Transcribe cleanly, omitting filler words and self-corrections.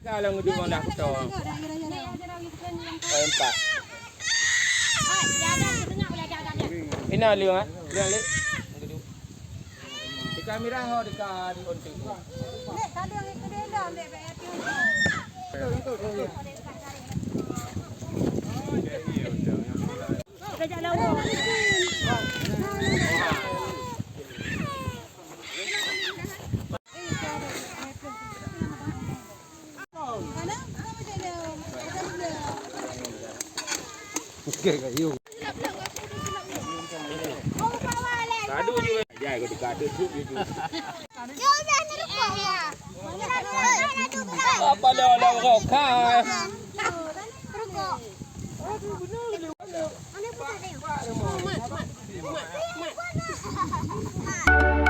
Kalau ngedung dah kita. Empat. Ini liang ah. Liang lek. Di kamera ho dekat di ontik. Nek tadi yang itu dia dah ambil bayar tu. Kejap lawa. Okey kayu. Kadu juga. Ya, kau dikadu tu juga. Apa dah rokai? Mak.